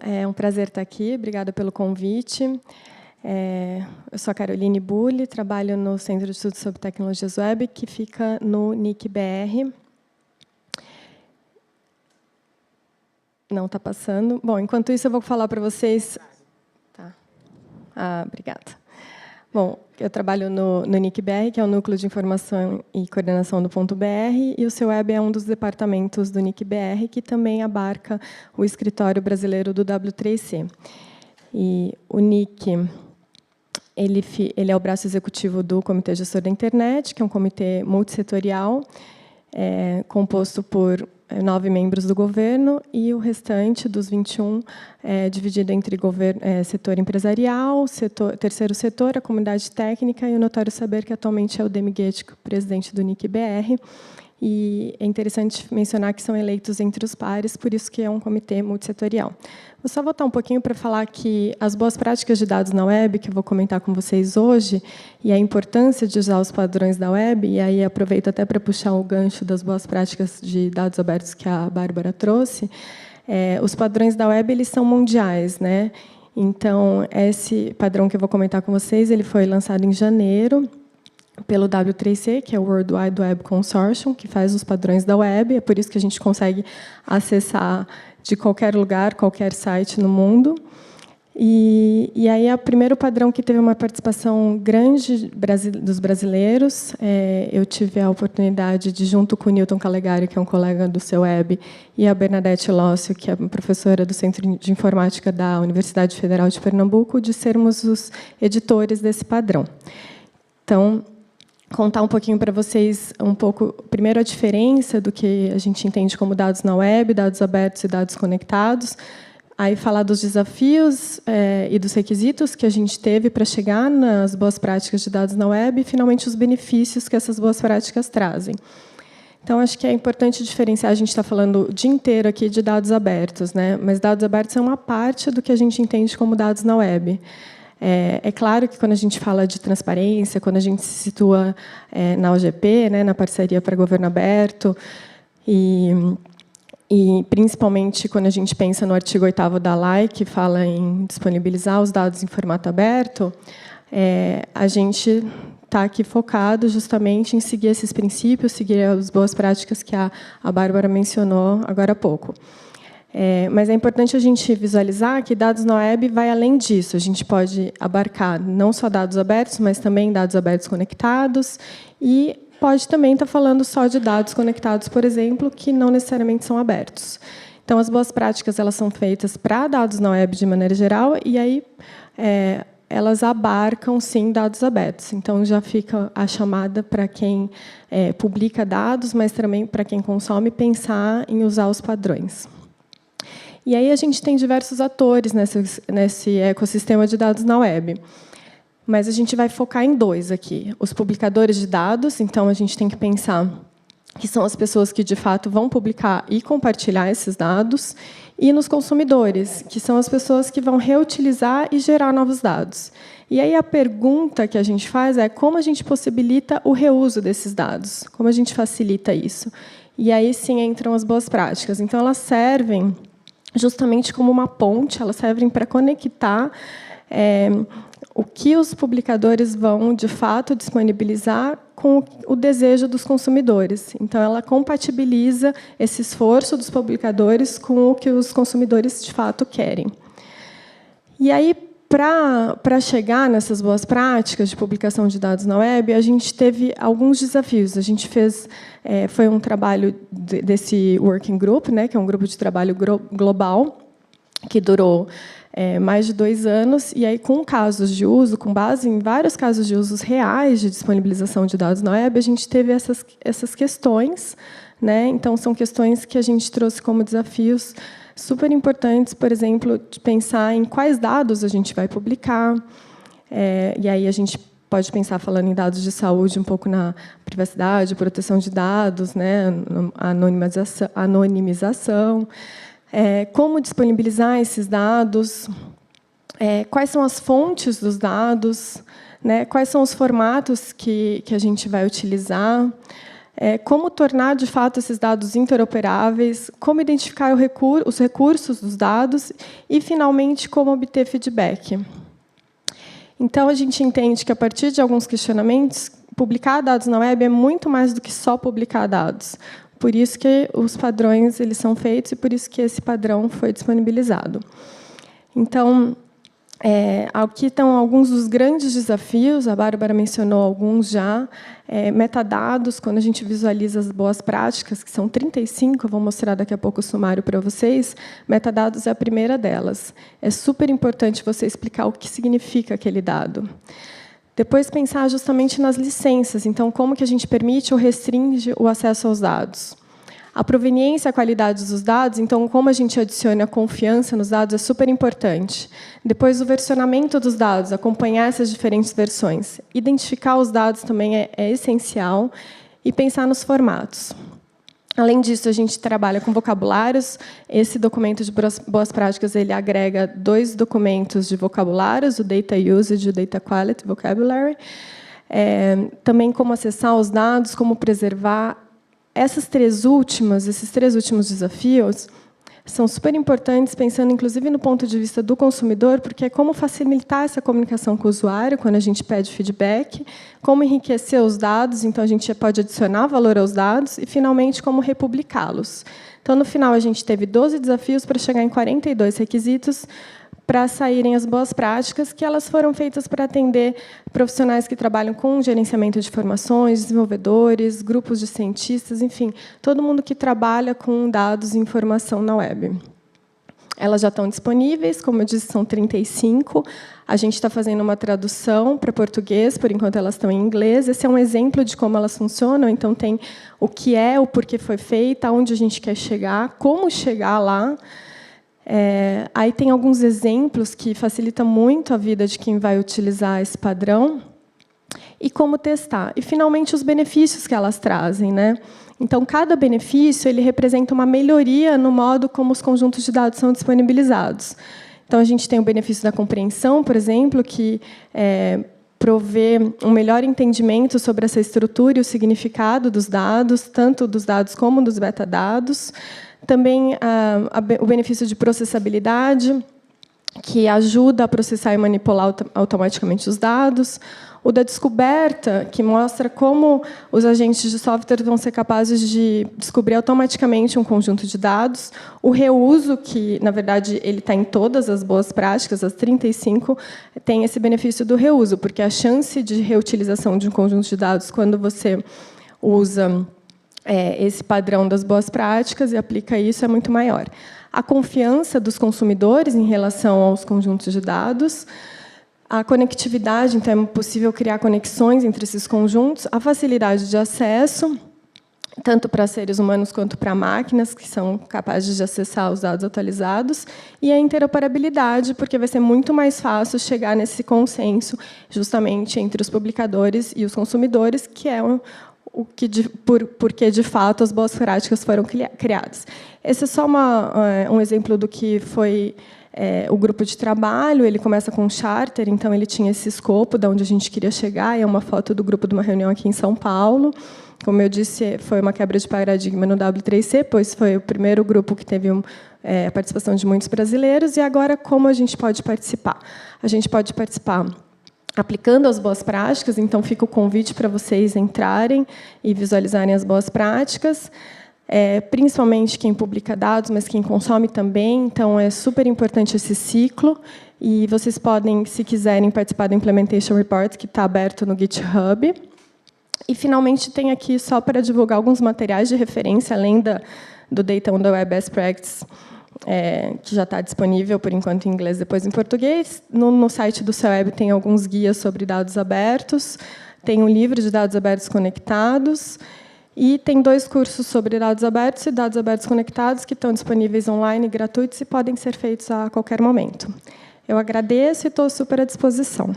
é um prazer estar aqui. Obrigada pelo convite. Eu sou a Caroline Bulli, trabalho no Centro de Estudos sobre Tecnologias Web, que fica no NIC-BR. Não está passando. Bom, enquanto isso, eu vou falar para vocês... Tá. Obrigada. Bom, eu trabalho no NIC-BR, que é o Núcleo de Informação e Coordenação do Ponto BR, e o seu web é um dos departamentos do NIC-BR, que também abarca o escritório brasileiro do W3C. E o NIC, ele é o braço executivo do Comitê Gestor da Internet, que é um comitê multissetorial, composto por 9 membros do governo, e o restante dos 21 dividido entre setor empresarial, terceiro setor, a comunidade técnica e o notório saber, que atualmente é o Demiguete, presidente do NIC-BR. E é interessante mencionar que são eleitos entre os pares, por isso que é um comitê multissetorial. Vou só voltar um pouquinho para falar que as boas práticas de dados na web, que eu vou comentar com vocês hoje, e a importância de usar os padrões da web, e aí aproveito até para puxar o gancho das boas práticas de dados abertos que a Bárbara trouxe. Os padrões da web, eles são mundiais, né? Então, esse padrão que eu vou comentar com vocês, ele foi lançado em janeiro, pelo W3C, que é o World Wide Web Consortium, que faz os padrões da web. É por isso que a gente consegue acessar de qualquer lugar, qualquer site no mundo. E aí, o primeiro padrão que teve uma participação grande dos brasileiros, eu tive a oportunidade de, junto com o Newton Calegari, que é um colega do seu web, e a Bernadette Lócio, que é professora do Centro de Informática da Universidade Federal de Pernambuco, de sermos os editores desse padrão. Então, contar um pouquinho para vocês, primeiro, a diferença do que a gente entende como dados na web, dados abertos e dados conectados, aí falar dos desafios e dos requisitos que a gente teve para chegar nas boas práticas de dados na web e, finalmente, os benefícios que essas boas práticas trazem. Então, acho que é importante diferenciar, a gente está falando o dia inteiro aqui de dados abertos, né? Mas dados abertos são uma parte do que a gente entende como dados na web. É claro que, quando a gente fala de transparência, quando a gente se situa na OGP, né, na Parceria para Governo Aberto, e principalmente quando a gente pensa no artigo 8º da LAI, que fala em disponibilizar os dados em formato aberto, a gente está aqui focado justamente em seguir esses princípios, seguir as boas práticas que a Bárbara mencionou agora há pouco. Mas é importante a gente visualizar que dados na web vai além disso. A gente pode abarcar não só dados abertos, mas também dados abertos conectados, e pode também estar falando só de dados conectados, por exemplo, que não necessariamente são abertos. Então, as boas práticas, elas são feitas para dados na web de maneira geral, e aí elas abarcam, sim, dados abertos. Então, já fica a chamada para quem publica dados, mas também para quem consome, pensar em usar os padrões. E aí a gente tem diversos atores nesse ecossistema de dados na web. Mas a gente vai focar em 2 aqui. Os publicadores de dados, então a gente tem que pensar que são as pessoas que, de fato, vão publicar e compartilhar esses dados, e nos consumidores, que são as pessoas que vão reutilizar e gerar novos dados. E aí a pergunta que a gente faz é como a gente possibilita o reuso desses dados, como a gente facilita isso. E aí, sim, entram as boas práticas. Então, elas servem justamente como uma ponte, elas servem para conectar o que os publicadores vão, de fato, disponibilizar com o desejo dos consumidores. Então, ela compatibiliza esse esforço dos publicadores com o que os consumidores, de fato, querem. E aí, para chegar nessas boas práticas de publicação de dados na web, a gente teve alguns desafios. A gente fez, foi um trabalho desse working group, né, que é um grupo de trabalho global, que durou mais de 2 anos, e aí, com casos de uso, com base em vários casos de usos reais de disponibilização de dados na web, a gente teve essas questões, né? Então, são questões que a gente trouxe como desafios super importantes, por exemplo, de pensar em quais dados a gente vai publicar. E aí a gente pode pensar, falando em dados de saúde, um pouco na privacidade, proteção de dados, né, anonimização, como disponibilizar esses dados, quais são as fontes dos dados, né, quais são os formatos que a gente vai utilizar. como tornar, de fato, esses dados interoperáveis, como identificar os recursos dos dados e, finalmente, como obter feedback. Então, a gente entende que, a partir de alguns questionamentos, publicar dados na web é muito mais do que só publicar dados. Por isso que os padrões eles são feitos e por isso que esse padrão foi disponibilizado. Então, aqui estão alguns dos grandes desafios, a Bárbara mencionou alguns já. Metadados, quando a gente visualiza as boas práticas, que são 35, eu vou mostrar daqui a pouco o sumário para vocês, metadados é a primeira delas. É super importante você explicar o que significa aquele dado. Depois, pensar justamente nas licenças. Então, como que a gente permite ou restringe o acesso aos dados? A proveniência e a qualidade dos dados, então, como a gente adiciona a confiança nos dados, é super importante. Depois, o versionamento dos dados, acompanhar essas diferentes versões. Identificar os dados também é essencial. E pensar nos formatos. Além disso, a gente trabalha com vocabulários. Esse documento de boas práticas ele agrega 2 documentos de vocabulários, o Data Usage e o Data Quality Vocabulary. Também como acessar os dados, como preservar. Esses 3 últimos desafios são super importantes, pensando, inclusive, no ponto de vista do consumidor, porque é como facilitar essa comunicação com o usuário, quando a gente pede feedback, como enriquecer os dados, então, a gente pode adicionar valor aos dados, e, finalmente, como republicá-los. Então, no final, a gente teve 12 desafios para chegar em 42 requisitos, para saírem as boas práticas, que elas foram feitas para atender profissionais que trabalham com gerenciamento de informações, desenvolvedores, grupos de cientistas, enfim, todo mundo que trabalha com dados e informação na web. Elas já estão disponíveis, como eu disse, são 35. A gente está fazendo uma tradução para português, por enquanto elas estão em inglês. Esse é um exemplo de como elas funcionam. Então, tem o que é, o porquê foi feita, aonde a gente quer chegar, como chegar lá. Aí tem alguns exemplos que facilitam muito a vida de quem vai utilizar esse padrão e como testar. E, finalmente, os benefícios que elas trazem, né? Então, cada benefício ele representa uma melhoria no modo como os conjuntos de dados são disponibilizados. Então, a gente tem o benefício da compreensão, por exemplo, que provê um melhor entendimento sobre essa estrutura e o significado dos dados, tanto dos dados como dos metadados. Também o benefício de processabilidade, que ajuda a processar e manipular automaticamente os dados. O da descoberta, que mostra como os agentes de software vão ser capazes de descobrir automaticamente um conjunto de dados. O reuso, que, na verdade, ele está em todas as boas práticas, as 35, tem esse benefício do reuso, porque a chance de reutilização de um conjunto de dados, quando você usa esse padrão das boas práticas e aplica isso, é muito maior. A confiança dos consumidores em relação aos conjuntos de dados, a conectividade, então é possível criar conexões entre esses conjuntos, a facilidade de acesso, tanto para seres humanos quanto para máquinas, que são capazes de acessar os dados atualizados, e a interoperabilidade, porque vai ser muito mais fácil chegar nesse consenso, justamente entre os publicadores e os consumidores, que é porque, de fato, as boas práticas foram criadas. Esse é só um exemplo do que foi o grupo de trabalho. Ele começa com um charter, então ele tinha esse escopo de onde a gente queria chegar, e é uma foto do grupo de uma reunião aqui em São Paulo. Como eu disse, foi uma quebra de paradigma no W3C, pois foi o primeiro grupo que teve a participação de muitos brasileiros, e agora como a gente pode participar? A gente pode participar aplicando as boas práticas, então fica o convite para vocês entrarem e visualizarem as boas práticas, principalmente quem publica dados, mas quem consome também, então é super importante esse ciclo, e vocês podem, se quiserem, participar do Implementation Report, que está aberto no GitHub. E, finalmente, tem aqui, só para divulgar alguns materiais de referência, além do Data on the Web Best Practice, que já está disponível, por enquanto, em inglês, depois em português. No site do CEWeb tem alguns guias sobre dados abertos, tem um livro de dados abertos conectados, e tem 2 cursos sobre dados abertos e dados abertos conectados, que estão disponíveis online, gratuitos, e podem ser feitos a qualquer momento. Eu agradeço e estou super à disposição.